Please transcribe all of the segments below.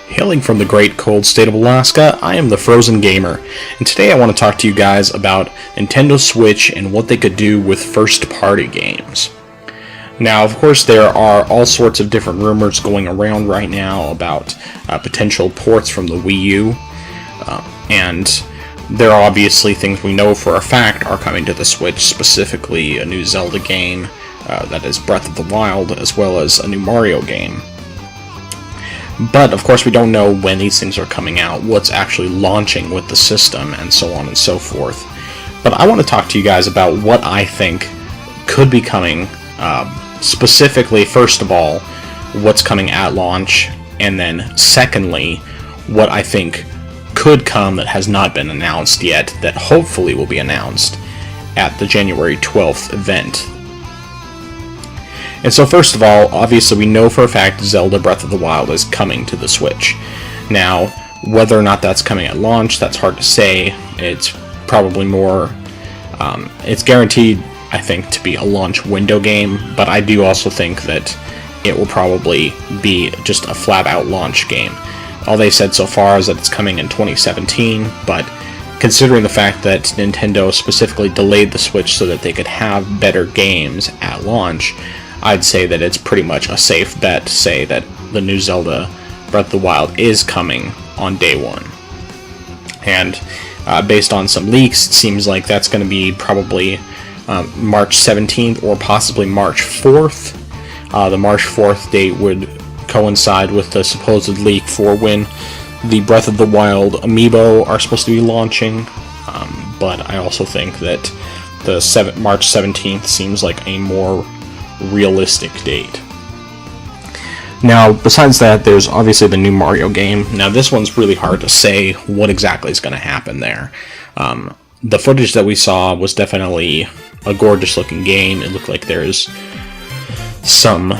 Hailing from the great cold state of Alaska, I am the Frozen Gamer, and today I want to talk to you guys about Nintendo Switch and what they could do with first-party games. Now, of course, there are all sorts of different rumors going around right now about potential ports from the Wii U, and there are obviously things we know for a fact are coming to the Switch, specifically a new Zelda game, that is Breath of the Wild, as well as a new Mario game. But, of course, we don't know when these things are coming out, what's actually launching with the system, and so on and so forth. But I want to talk to you guys about what I think could be coming, specifically, first of all, what's coming at launch, and then, secondly, what I think could come that has not been announced yet, that hopefully will be announced at the January 12th event. And so first of all, obviously we know for a fact Zelda Breath of the Wild is coming to the Switch. Now, whether or not that's coming at launch, that's hard to say. It's probably more, it's guaranteed, I think, to be a launch window game, but I do also think that it will probably be just a flat-out launch game. All they've said so far is that it's coming in 2017, but considering the fact that Nintendo specifically delayed the Switch so that they could have better games at launch, I'd say that it's pretty much a safe bet to say that the new Zelda Breath of the Wild is coming on day one. And based on some leaks, it seems like that's going to be probably March 17th or possibly March 4th. The March 4th date would coincide with the supposed leak for when the Breath of the Wild amiibo are supposed to be launching. But I also think that the March 17th seems like a more realistic date. Now, besides that, there's obviously the new Mario game. Now, this one's really hard to say what exactly is going to happen there. The footage that we saw was definitely a gorgeous looking game. It looked like there's some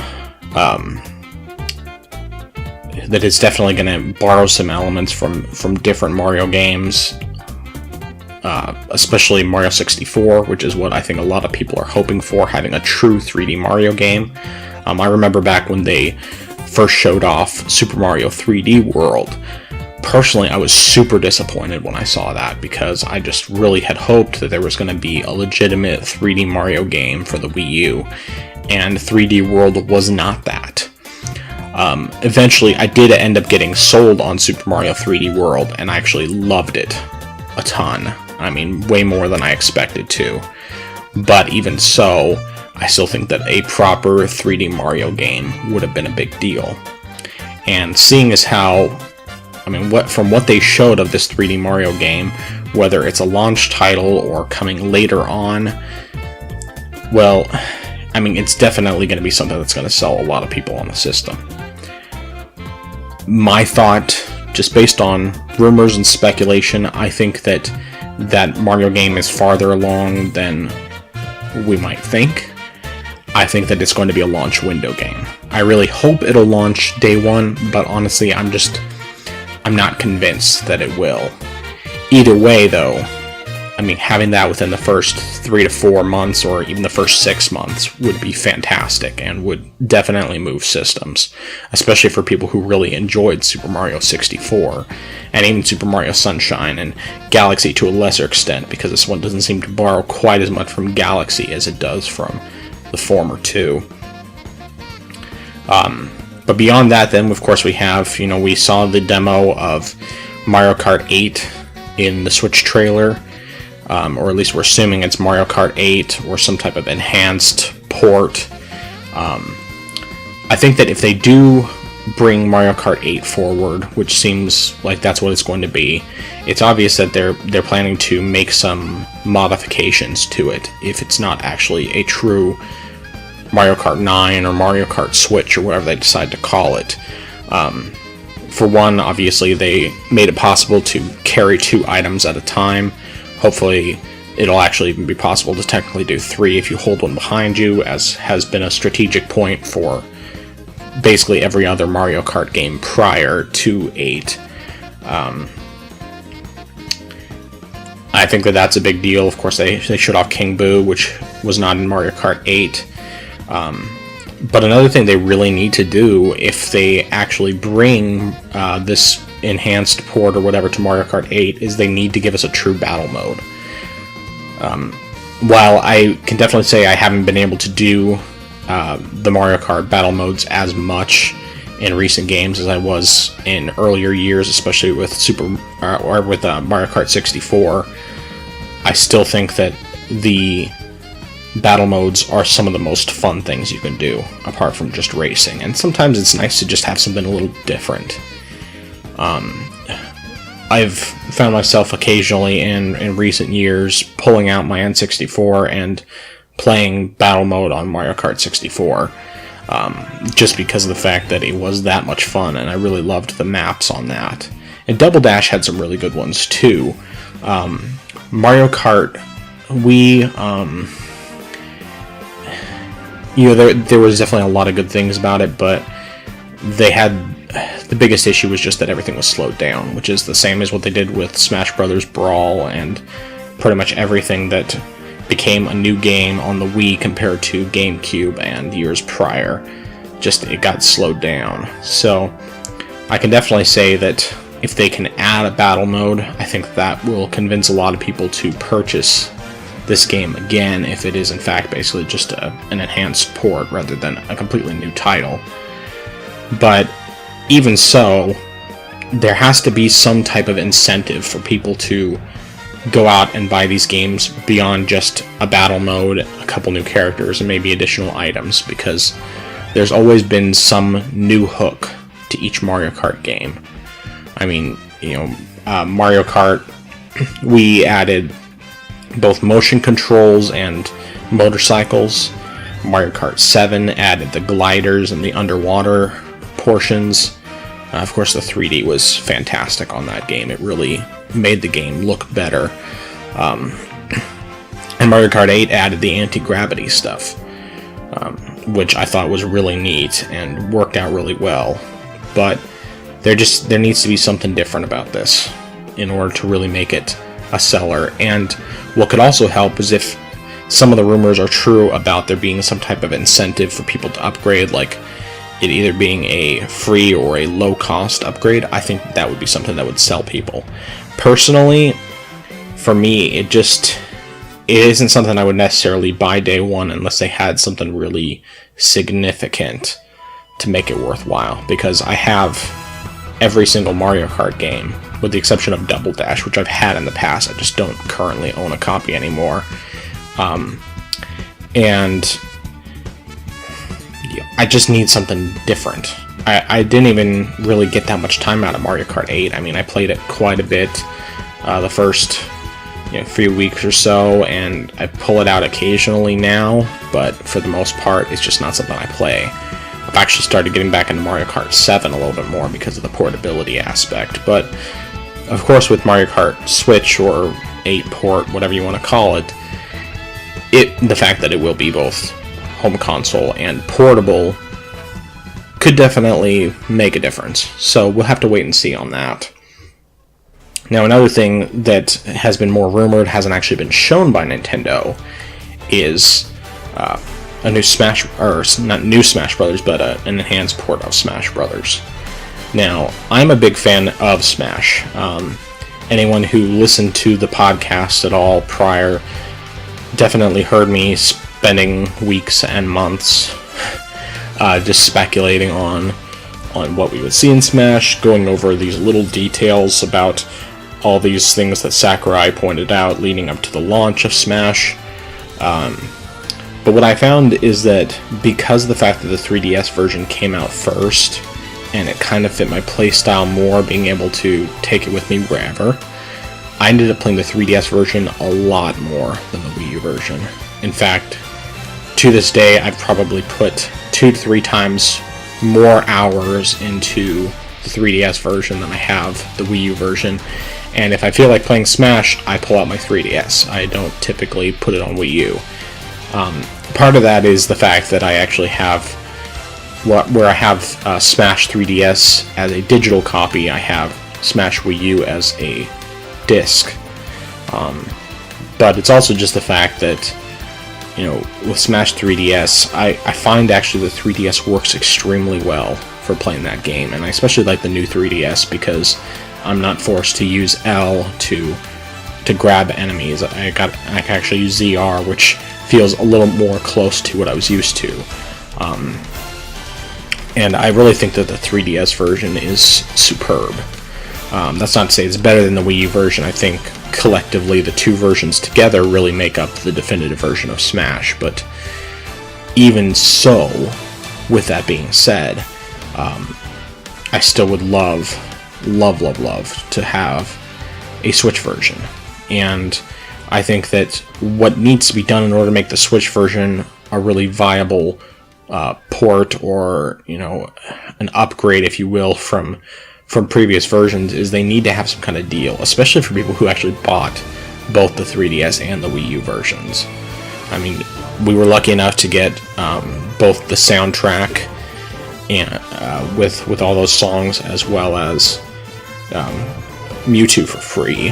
that it's definitely going to borrow some elements from different Mario games, especially Mario 64, which is what I think a lot of people are hoping for, having a true 3D Mario game. I remember back when they first showed off Super Mario 3D World. Personally, I was super disappointed when I saw that, because I just really had hoped that there was going to be a legitimate 3D Mario game for the Wii U, and 3D World was not that. Eventually, I did end up getting sold on Super Mario 3D World, and I actually loved it a ton. I mean, way more than I expected to. But even so, I still think that a proper 3D Mario game would have been a big deal. And seeing as how, I mean, from what they showed of this 3D Mario game, whether it's a launch title or coming later on, well, I mean, it's definitely going to be something that's going to sell a lot of people on the system. My thought, just based on rumors and speculation, I think that Mario game is farther along than we might think. I think that it's going to be a launch window game. I really hope it'll launch day one, but honestly, I'm not convinced that it will. Either way, though, I mean, having that within the first 3 to 4 months, or even the first 6 months, would be fantastic and would definitely move systems, especially for people who really enjoyed Super Mario 64, and even Super Mario Sunshine, and Galaxy to a lesser extent, because this one doesn't seem to borrow quite as much from Galaxy as it does from the former two. But beyond that, then, of course, we have, we saw the demo of Mario Kart 8 in the Switch trailer. Or at least we're assuming it's Mario Kart 8 or some type of enhanced port. I think that if they do bring Mario Kart 8 forward, which seems like that's what it's going to be, it's obvious that they're planning to make some modifications to it if it's not actually a true Mario Kart 9 or Mario Kart Switch or whatever they decide to call it. For one, obviously they made it possible to carry 2 items at a time. Hopefully, it'll actually even be possible to technically do 3 if you hold one behind you, as has been a strategic point for basically every other Mario Kart game prior to 8. I think that that's a big deal. Of course, they showed off King Boo, which was not in Mario Kart 8. But another thing they really need to do, if they actually bring this enhanced port or whatever to Mario Kart 8, is they need to give us a true battle mode. While I can definitely say I haven't been able to do the Mario Kart battle modes as much in recent games as I was in earlier years, especially with Mario Kart 64, I still think that the battle modes are some of the most fun things you can do, apart from just racing. And sometimes it's nice to just have something a little different. I've found myself occasionally in recent years pulling out my N64 and playing battle mode on Mario Kart 64, just because of the fact that it was that much fun, and I really loved the maps on that. And Double Dash had some really good ones too. Mario Kart Wii, there was definitely a lot of good things about it, but the biggest issue was just that everything was slowed down, which is the same as what they did with Smash Bros. Brawl and pretty much everything that became a new game on the Wii compared to GameCube and years prior. Just, it got slowed down. So I can definitely say that if they can add a battle mode, I think that will convince a lot of people to purchase this game again, if it is in fact basically just an enhanced port rather than a completely new title. But even so, there has to be some type of incentive for people to go out and buy these games beyond just a battle mode, a couple new characters, and maybe additional items, because there's always been some new hook to each Mario Kart game. I mean, Mario Kart, we added both motion controls and motorcycles. Mario Kart 7 added the gliders and the underwater portions. Of course, the 3D was fantastic on that game. It really made the game look better. And Mario Kart 8 added the anti-gravity stuff, which I thought was really neat and worked out really well. But there needs to be something different about this in order to really make it a seller. And what could also help is if some of the rumors are true about there being some type of incentive for people to upgrade, like it either being a free or a low-cost upgrade. I think that would be something that would sell people. Personally, for me, it isn't something I would necessarily buy day one unless they had something really significant to make it worthwhile, because I have every single Mario Kart game, with the exception of Double Dash, which I've had in the past. I just don't currently own a copy anymore. And I just need something different. I didn't even really get that much time out of Mario Kart 8. I mean, I played it quite a bit the first few weeks or so, and I pull it out occasionally now, but for the most part, it's just not something I play. I've actually started getting back into Mario Kart 7 a little bit more because of the portability aspect, but of course with Mario Kart Switch or 8 port, whatever you want to call it, the fact that it will be both home console and portable could definitely make a difference. So we'll have to wait and see on that. Now, another thing that has been more rumored, hasn't actually been shown by Nintendo, is a new Smash, or not new Smash Brothers, but an enhanced port of Smash Brothers. Now, I'm a big fan of Smash. Anyone who listened to the podcast at all prior definitely heard me spending weeks and months just speculating on what we would see in Smash, going over these little details about all these things that Sakurai pointed out leading up to the launch of Smash. But what I found is that because of the fact that the 3DS version came out first, and it kind of fit my playstyle more, being able to take it with me wherever, I ended up playing the 3DS version a lot more than the Wii U version. In fact, to this day, I've probably put 2 to 3 times more hours into the 3DS version than I have the Wii U version. And if I feel like playing Smash, I pull out my 3DS. I don't typically put it on Wii U. Part of that is the fact that I actually have, where I have Smash 3DS as a digital copy, I have Smash Wii U as a disc. But it's also just the fact that, with Smash 3DS, I find actually the 3DS works extremely well for playing that game, and I especially like the new 3DS because I'm not forced to use L to grab enemies. I can actually use ZR, which feels a little more close to what I was used to. And I really think that the 3DS version is superb. That's not to say it's better than the Wii U version. I think collectively the two versions together really make up the definitive version of Smash, but even so, with that being said, I still would love to have a Switch version. And I think that what needs to be done in order to make the Switch version a really viable port, or an upgrade, if you will, from previous versions, is they need to have some kind of deal, especially for people who actually bought both the 3DS and the Wii U versions. I mean, we were lucky enough to get both the soundtrack and with all those songs, as well as Mewtwo for free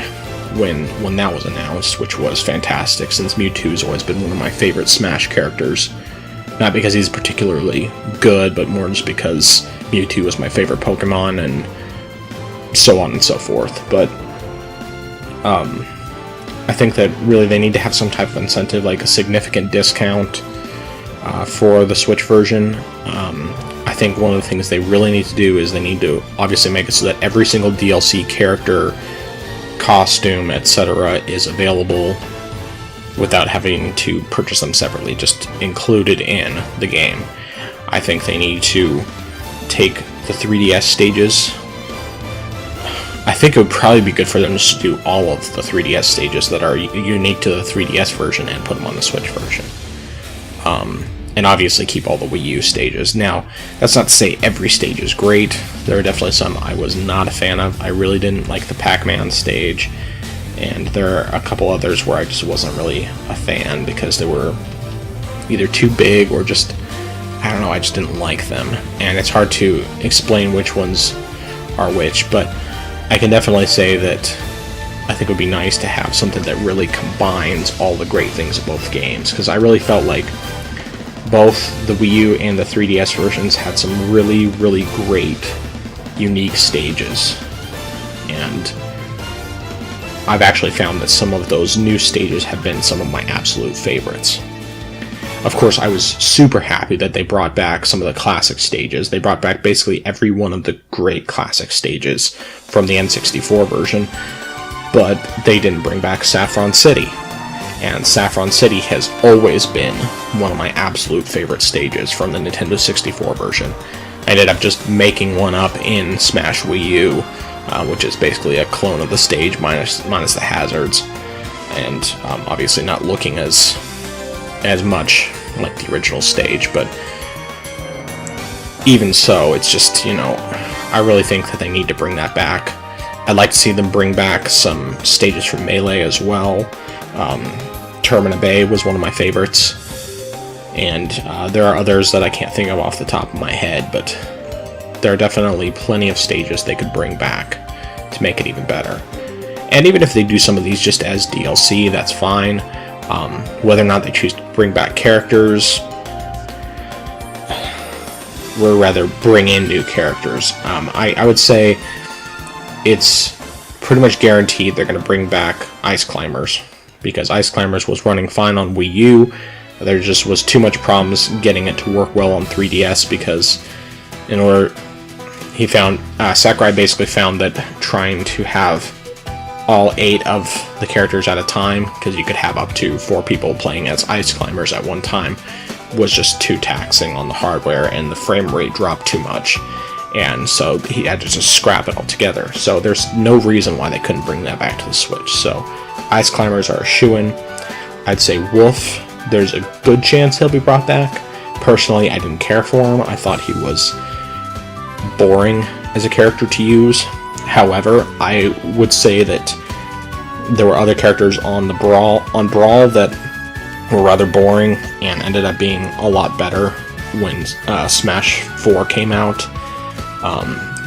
when that was announced, which was fantastic, since Mewtwo's always been one of my favorite Smash characters. Not because he's particularly good, but more just because Mewtwo was my favorite Pokemon, and so on and so forth. But I think that really they need to have some type of incentive, like a significant discount for the Switch version. I think one of the things they really need to do is they need to obviously make it so that every single DLC character, costume, etc. is available without having to purchase them separately, just included in the game. I think they need to take the 3DS stages. I think it would probably be good for them just to do all of the 3DS stages that are unique to the 3DS version and put them on the Switch version. And obviously keep all the Wii U stages. Now, that's not to say every stage is great. There are definitely some I was not a fan of. I really didn't like the Pac-Man stage, and there are a couple others where I just wasn't really a fan because they were either too big or just, I don't know, I just didn't like them. And it's hard to explain which ones are which, but I can definitely say that I think it would be nice to have something that really combines all the great things of both games, because I really felt like both the Wii U and the 3DS versions had some really, really great, unique stages. And I've actually found that some of those new stages have been some of my absolute favorites. Of course, I was super happy that they brought back some of the classic stages. They brought back basically every one of the great classic stages from the N64 version, but they didn't bring back Saffron City. And Saffron City has always been one of my absolute favorite stages from the Nintendo 64 version. I ended up just making one up in Smash Wii U, which is basically a clone of the stage minus the hazards, and obviously not looking as much like the original stage, but even so, it's just, I really think that they need to bring that back. I'd like to see them bring back some stages from Melee as well. Termina Bay was one of my favorites, and there are others that I can't think of off the top of my head, but there are definitely plenty of stages they could bring back to make it even better. And even if they do some of these just as DLC, that's fine. Whether or not they choose to bring back characters, or rather bring in new characters, I would say it's pretty much guaranteed they're going to bring back Ice Climbers, because Ice Climbers was running fine on Wii U. There just was too much problems getting it to work well on 3DS, because in order, Sakurai basically found that trying to have all 8 of the characters at a time, because you could have up to 4 people playing as Ice Climbers at one time, was just too taxing on the hardware, and the frame rate dropped too much, and so he had to just scrap it altogether. So there's no reason why they couldn't bring that back to the Switch. So Ice Climbers are a shoo-in. I'd say Wolf, there's a good chance he'll be brought back. Personally, I didn't care for him. I thought he was boring as a character to use. However, I would say that there were other characters on Brawl that were rather boring and ended up being a lot better when Smash 4 came out.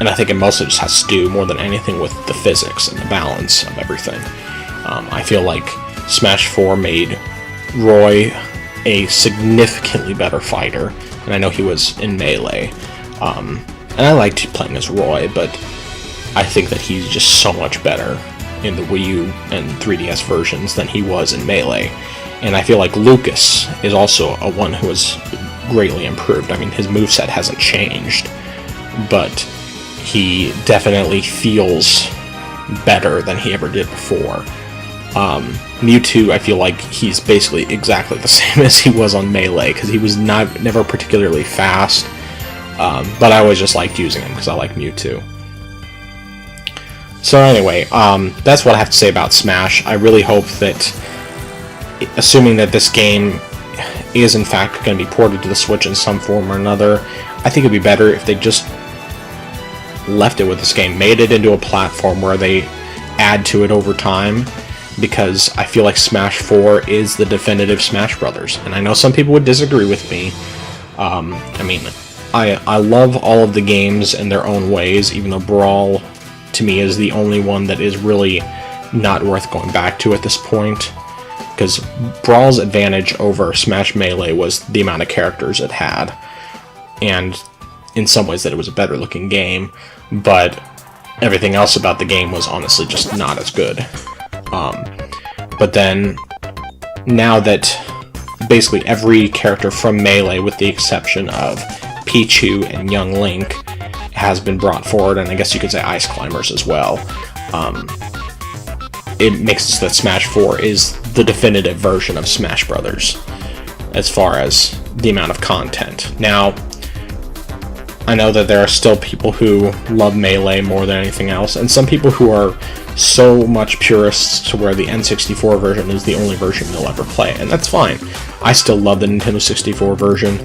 And I think it mostly just has to do more than anything with the physics and the balance of everything. I feel like Smash 4 made Roy a significantly better fighter, and I know he was in Melee. And I liked playing as Roy, but I think that he's just so much better in the Wii U and 3DS versions than he was in Melee. And I feel like Lucas is also a one who has greatly improved. I mean, his moveset hasn't changed, but he definitely feels better than he ever did before. Mewtwo, I feel like he's basically exactly the same as he was on Melee, because he was never particularly fast, but I always just liked using him because I like Mewtwo. So anyway, that's what I have to say about Smash. I really hope that, assuming that this game is in fact going to be ported to the Switch in some form or another, I think it'd be better if they just left it with this game, made it into a platform where they add to it over time, because I feel like Smash 4 is the definitive Smash Brothers, and I know some people would disagree with me. I mean, I love all of the games in their own ways, even though Brawl, to me, is the only one that is really not worth going back to at this point, because Brawl's advantage over Smash Melee was the amount of characters it had, and in some ways that it was a better looking game, but everything else about the game was honestly just not as good. But then, now that basically every character from Melee, with the exception of Pichu and Young Link, has been brought forward, and I guess you could say Ice Climbers as well, it makes it that Smash 4 is the definitive version of Smash Brothers as far as the amount of content. Now, I know that there are still people who love Melee more than anything else, and some people who are so much purists to where the N64 version is the only version they'll ever play, and that's fine. I still love the Nintendo 64 version.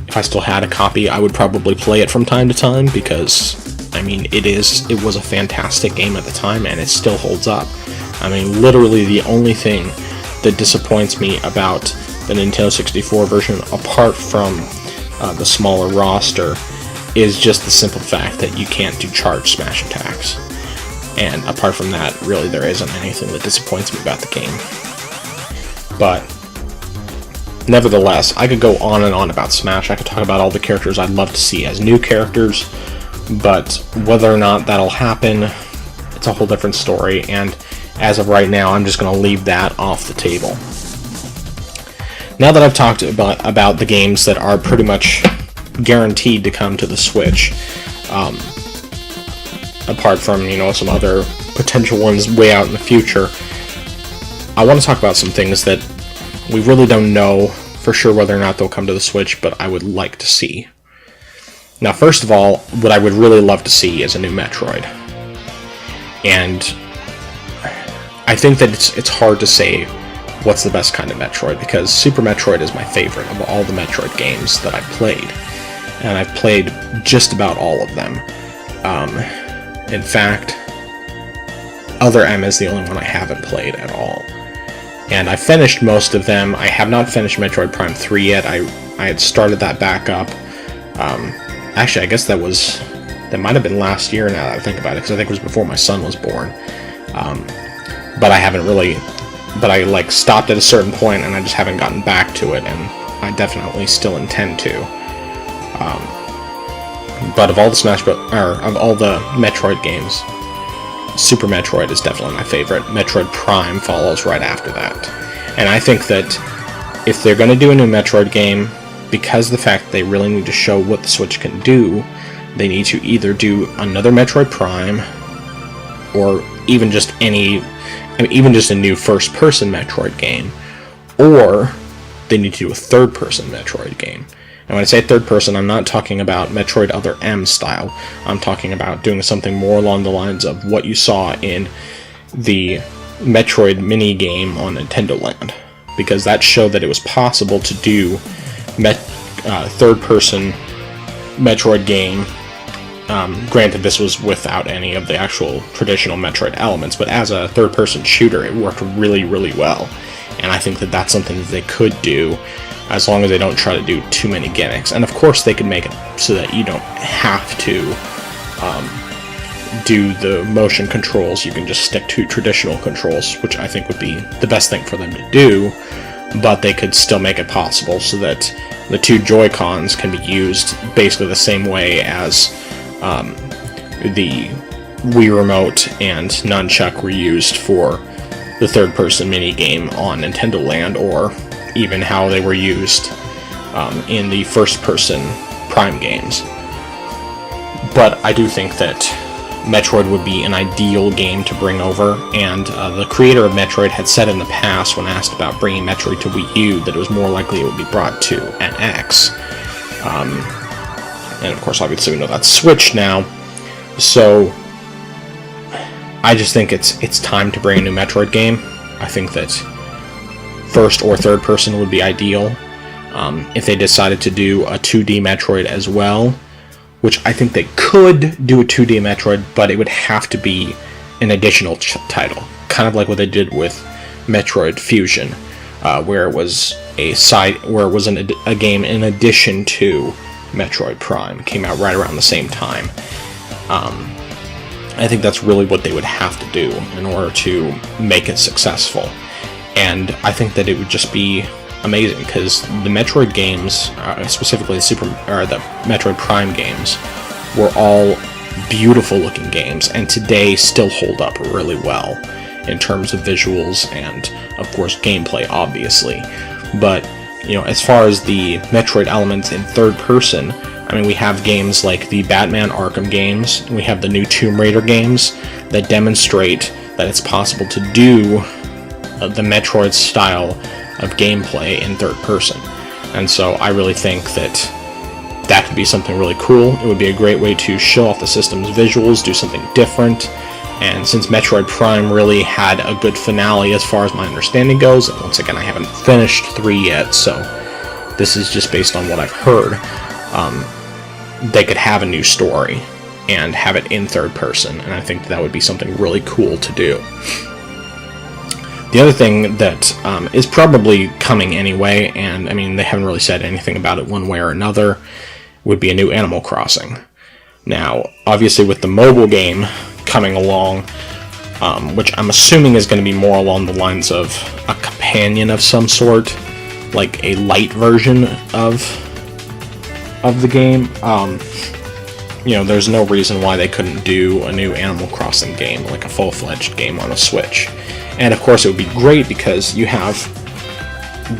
If I still had a copy, I would probably play it from time to time, because, I mean, it was a fantastic game at the time, and it still holds up. I mean, literally the only thing that disappoints me about the Nintendo 64 version, apart from the smaller roster, is just the simple fact that you can't do charge smash attacks. And apart from that, really there isn't anything that disappoints me about the game. But nevertheless, I could go on and on about Smash. I could talk about all the characters I'd love to see as new characters, but whether or not that'll happen, it's a whole different story, and as of right now, I'm just going to leave that off the table. Now that I've talked about the games that are pretty much guaranteed to come to the Switch, apart from, some other potential ones way out in the future, I want to talk about some things that we really don't know for sure whether or not they'll come to the Switch, but I would like to see. Now, first of all, what I would really love to see is a new Metroid. And I think that it's hard to say what's the best kind of Metroid, because Super Metroid is my favorite of all the Metroid games that I've played. And I've played just about all of them. In fact, Other M is the only one I haven't played at all. And I finished most of them. I have not finished Metroid Prime 3 yet. I had started that back up. Actually, I guess that might have been last year now that I think about it, because I think it was before my son was born. But I haven't really... But I stopped at a certain point, and I just haven't gotten back to it, and I definitely still intend to. But of all the of all the Metroid games, Super Metroid is definitely my favorite. Metroid Prime follows right after that. And I think that if they're going to do a new Metroid game, because of the fact that they really need to show what the Switch can do, they need to either do another Metroid Prime, or even just a new first-person Metroid game, or they need to do a third-person Metroid game. And when I say third-person, I'm not talking about Metroid Other M style. I'm talking about doing something more along the lines of what you saw in the Metroid mini game on Nintendo Land, because that showed that it was possible to do third-person Metroid game. Granted, this was without any of the actual traditional Metroid elements, but as a third-person shooter, it worked really, really well. And I think that that's something that they could do, as long as they don't try to do too many gimmicks. And of course, they could make it so that you don't have to do the motion controls. You can just stick to traditional controls, which I think would be the best thing for them to do. but they could still make it possible so that the two Joy-Cons can be used basically the same way as the Wii Remote and Nunchuck were used for the third-person minigame on Nintendo Land, or even how they were used in the first-person Prime games. But I do think that Metroid would be an ideal game to bring over, and the creator of Metroid had said in the past, when asked about bringing Metroid to Wii U, that it was more likely it would be brought to NX. And of course, obviously, we know that's Switch now, so I just think it's time to bring a new Metroid game. I think that first or third person would be ideal. If they decided to do a 2D Metroid as well, which I think they could do a 2D Metroid, but it would have to be an additional title, kind of like what they did with Metroid Fusion, where it was a game in addition to Metroid Prime. It came out right around the same time. I think that's really what they would have to do in order to make it successful, and I think that it would just be amazing, because the Metroid games, specifically the Metroid Prime games, were all beautiful looking games, and today still hold up really well in terms of visuals and, of course, gameplay, obviously. But, you know, as far as the Metroid elements in third person, I mean, we have games like the Batman Arkham games, and we have the new Tomb Raider games that demonstrate that it's possible to do the Metroid style of gameplay in third person. And so I really think that that could be something really cool. It would be a great way to show off the system's visuals, do something different, and since Metroid Prime really had a good finale as far as my understanding goes, and once again I haven't finished 3 yet, so this is just based on what I've heard, they could have a new story and have it in third person, and I think that would be something really cool to do. The other thing that is probably coming anyway, and I mean, they haven't really said anything about it one way or another, would be a new Animal Crossing. Now, obviously with the mobile game coming along, which I'm assuming is going to be more along the lines of a companion of some sort, like a light version of the game, you know, there's no reason why they couldn't do a new Animal Crossing game, like a full-fledged game on a Switch. And of course it would be great because you have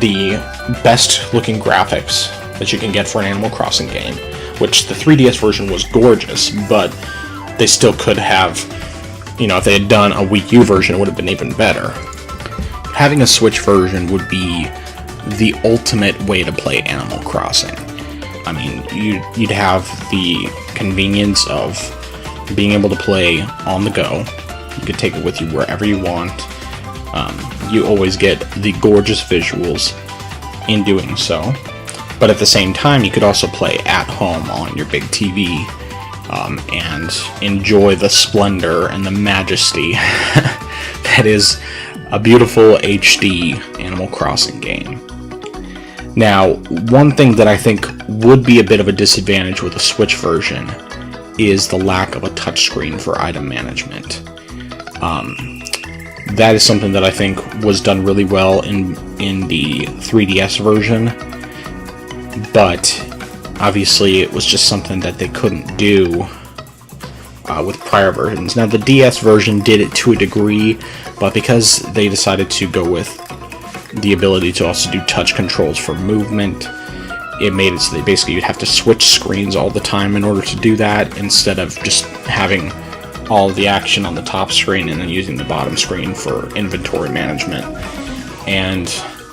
the best looking graphics that you can get for an Animal Crossing game, which the 3DS version was gorgeous, but they still could have, you know, if they had done a Wii U version, it would have been even better. Having a Switch version would be the ultimate way to play Animal Crossing. I mean, you'd have the convenience of being able to play on the go. You could take it with you wherever you want. You always get the gorgeous visuals in doing so. But at the same time, you could also play at home on your big TV and enjoy the splendor and the majesty that is a beautiful HD Animal Crossing game. Now, one thing that I think would be a bit of a disadvantage with the Switch version is the lack of a touchscreen for item management. That is something that I think was done really well in the 3DS version, but obviously it was just something that they couldn't do with prior versions. Now, the DS version did it to a degree, but because they decided to go with the ability to also do touch controls for movement, it made it so that basically you'd have to switch screens all the time in order to do that, instead of just having all of the action on the top screen and then using the bottom screen for inventory management. And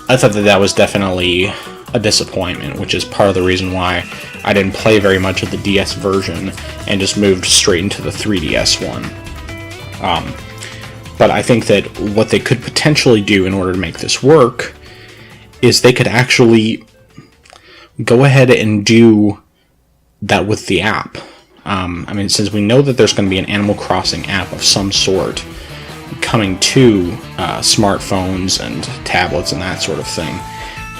I thought that that was definitely a disappointment, which is part of the reason why I didn't play very much of the DS version and just moved straight into the 3DS one. But I think that what they could potentially do in order to make this work is they could actually go ahead and do that with the app. I mean, since we know that there's going to be an Animal Crossing app of some sort coming to smartphones and tablets and that sort of thing,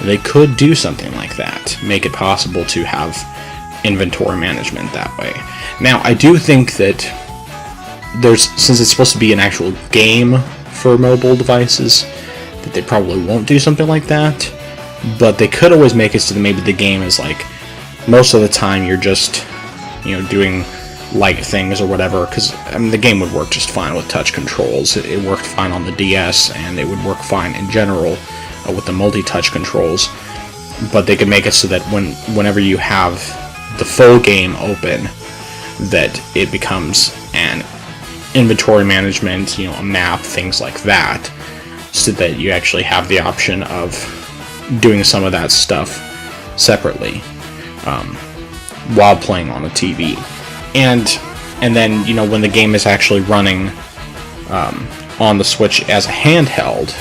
they could do something like that, make it possible to have inventory management that way. Now, I do think that since it's supposed to be an actual game for mobile devices, that they probably won't do something like that, but they could always make it so that maybe the game is like, most of the time you're just, doing light things or whatever, because I mean the game would work just fine with touch controls. It worked fine on the DS, and it would work fine in general with the multi-touch controls, but they could make it so that whenever you have the full game open, that it becomes an inventory management, a map, things like that, so that you actually have the option of doing some of that stuff separately while playing on a TV. And then, when the game is actually running on the Switch as a handheld,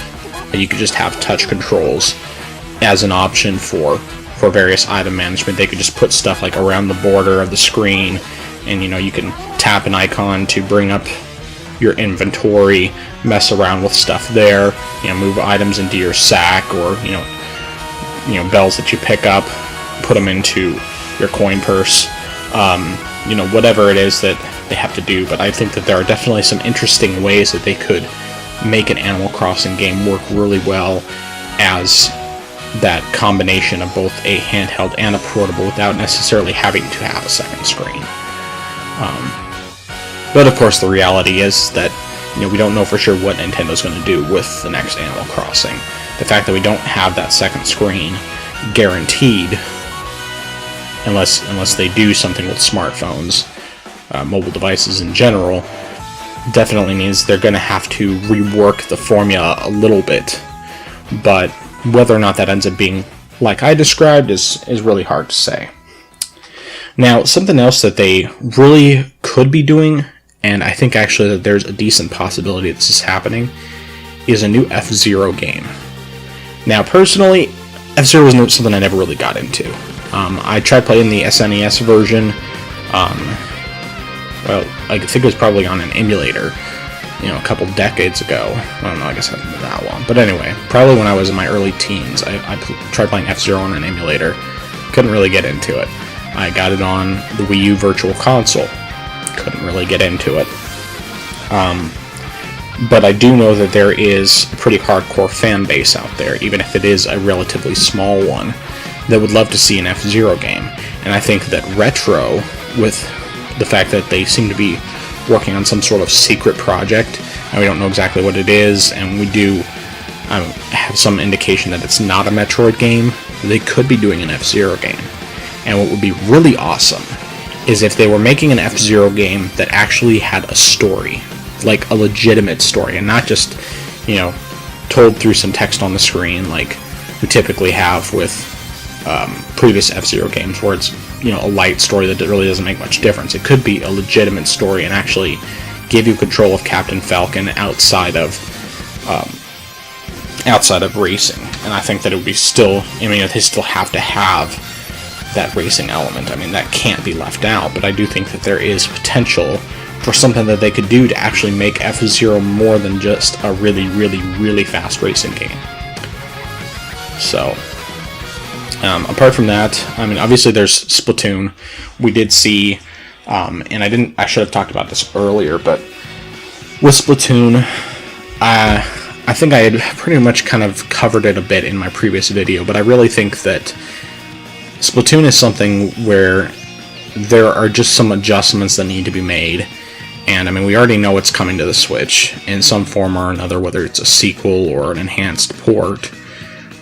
you could just have touch controls as an option for various item management. They could just put stuff like around the border of the screen, and you can tap an icon to bring up your inventory, mess around with stuff there, move items into your sack, or bells that you pick up, put them into your coin purse, whatever it is that they have to do. But I think that there are definitely some interesting ways that they could make an Animal Crossing game work really well as that combination of both a handheld and a portable without necessarily having to have a second screen. But of course the reality is that we don't know for sure what Nintendo's going to do with the next Animal Crossing. The fact that we don't have that second screen guaranteed, unless they do something with smartphones, mobile devices in general, definitely means they're going to have to rework the formula a little bit. But whether or not that ends up being like I described is really hard to say. Now, something else that they really could be doing, and I think actually that there's a decent possibility this is happening, is a new FZero game. Now, personally, FZero was something I never really got into. I tried playing the SNES version. Well, I think it was probably on an emulator, a couple decades ago. I don't know, I guess it hasn't been that long. But anyway, probably when I was in my early teens, I tried playing FZero on an emulator. Couldn't really get into it. I got it on the Wii U Virtual Console. Couldn't really get into it. But I do know that there is a pretty hardcore fan base out there, even if it is a relatively small one, that would love to see an F-Zero game. And I think that Retro, with the fact that they seem to be working on some sort of secret project, and we don't know exactly what it is, and we do have some indication that it's not a Metroid game, they could be doing an F-Zero game. And what would be really awesome is if they were making an F-Zero game that actually had a story, like a legitimate story, and not just, told through some text on the screen like we typically have with previous F-Zero games, where it's, a light story that really doesn't make much difference. It could be a legitimate story and actually give you control of Captain Falcon outside of racing. And I think that it would be still, they still have to have that racing element. I mean, that can't be left out, but I do think that there is potential for something that they could do to actually make F-Zero more than just a really, really, really fast racing game. So, apart from that, obviously there's Splatoon. We did see, and I should have talked about this earlier, but with Splatoon, I think I had pretty much kind of covered it a bit in my previous video, but I really think that Splatoon is something where there are just some adjustments that need to be made. And we already know it's coming to the Switch in some form or another, whether it's a sequel or an enhanced port.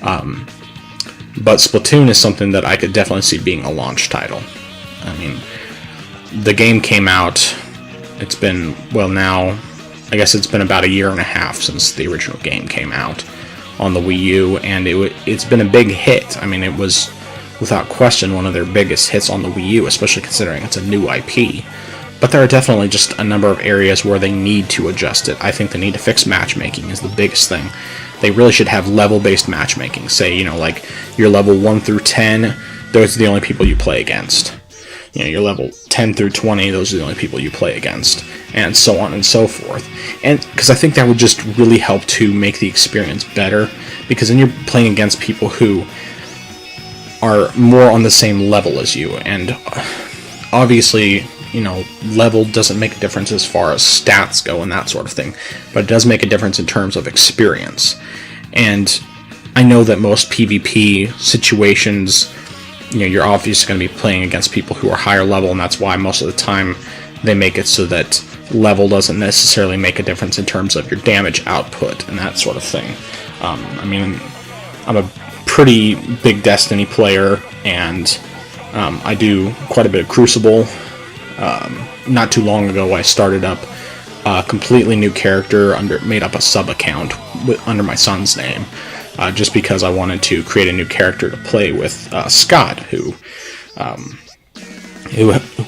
But Splatoon is something that I could definitely see being a launch title. The game came out, it's been, now, I guess it's been about a year and a half since the original game came out on the Wii U, and it's been a big hit. It was, without question, one of their biggest hits on the Wii U, especially considering it's a new IP. But there are definitely just a number of areas where they need to adjust it. I think they need to fix matchmaking is the biggest thing. They really should have level-based matchmaking. Say, like, your level 1 through 10, those are the only people you play against. Your level 10 through 20, those are the only people you play against. And so on and so forth. And because I think that would just really help to make the experience better. Because then you're playing against people who are more on the same level as you. And obviously, level doesn't make a difference as far as stats go and that sort of thing, but it does make a difference in terms of experience. And I know that most PvP situations, you're obviously going to be playing against people who are higher level, and that's why most of the time they make it so that level doesn't necessarily make a difference in terms of your damage output and that sort of thing. I mean, I'm a pretty big Destiny player, and I do quite a bit of Crucible. Not too long ago, I started up a completely new character, made up a sub-account under my son's name, just because I wanted to create a new character to play with Scott, who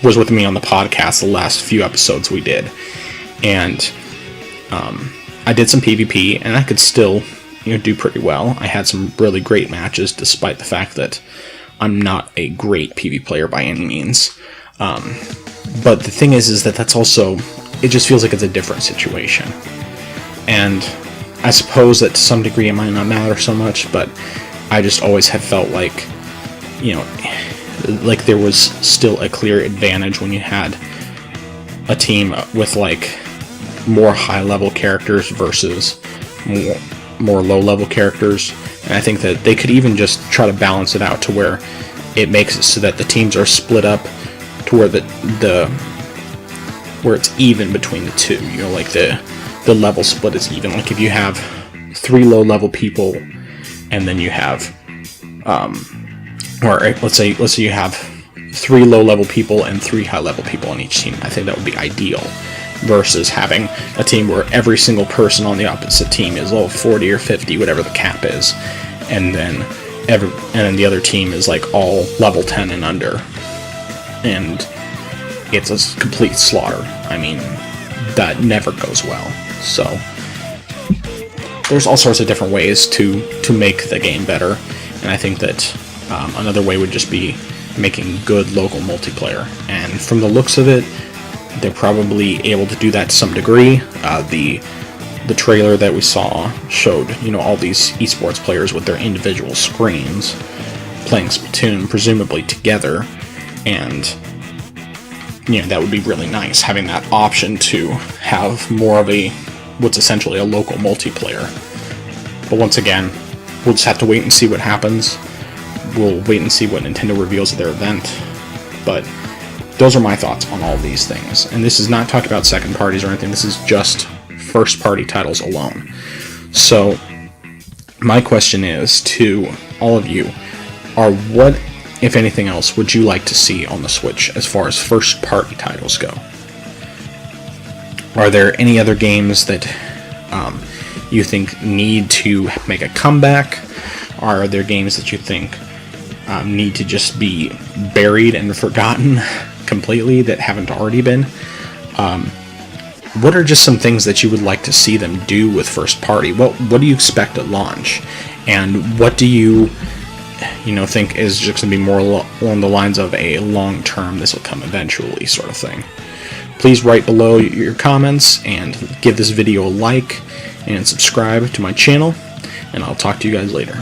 was with me on the podcast the last few episodes we did. And I did some PvP, and I could still do pretty well. I had some really great matches, despite the fact that I'm not a great PvP player by any means. But the thing is that that's also, it just feels like it's a different situation. And I suppose that to some degree it might not matter so much, but I just always have felt like, like there was still a clear advantage when you had a team with like more high-level characters versus more low-level characters. And I think that they could even just try to balance it out to where it makes it so that the teams are split up to where where it's even between the two. Like the level split is even. Like if you have 3 low-level people, and then you have or let's say you have 3 low-level people and 3 high-level people on each team. I think that would be ideal, versus having a team where every single person on the opposite team is level 40 or 50, whatever the cap is, and then the other team is like all level 10 and under, and it's a complete slaughter. I mean, that never goes well. So there's all sorts of different ways to make the game better, and I think that another way would just be making good local multiplayer. And from the looks of it, they're probably able to do that to some degree. The trailer that we saw showed, all these esports players with their individual screens playing Splatoon, presumably together, and that would be really nice, having that option to have more of what's essentially a local multiplayer. But once again, we'll just have to wait and see what happens. We'll wait and see what Nintendo reveals at their event. But those are my thoughts on all these things. And this is not talking about second parties or anything. This is just first party titles alone. So my question is to all of you, what, if anything else, would you like to see on the Switch as far as first party titles go? Are there any other games that you think need to make a comeback? Are there games that you think need to just be buried and forgotten completely that haven't already been? What are just some things that you would like to see them do with first party? What do you expect at launch? And what do you think is just going to be more along the lines of a long-term, this will come eventually sort of thing? Please write below your comments and give this video a like and subscribe to my channel, and I'll talk to you guys later.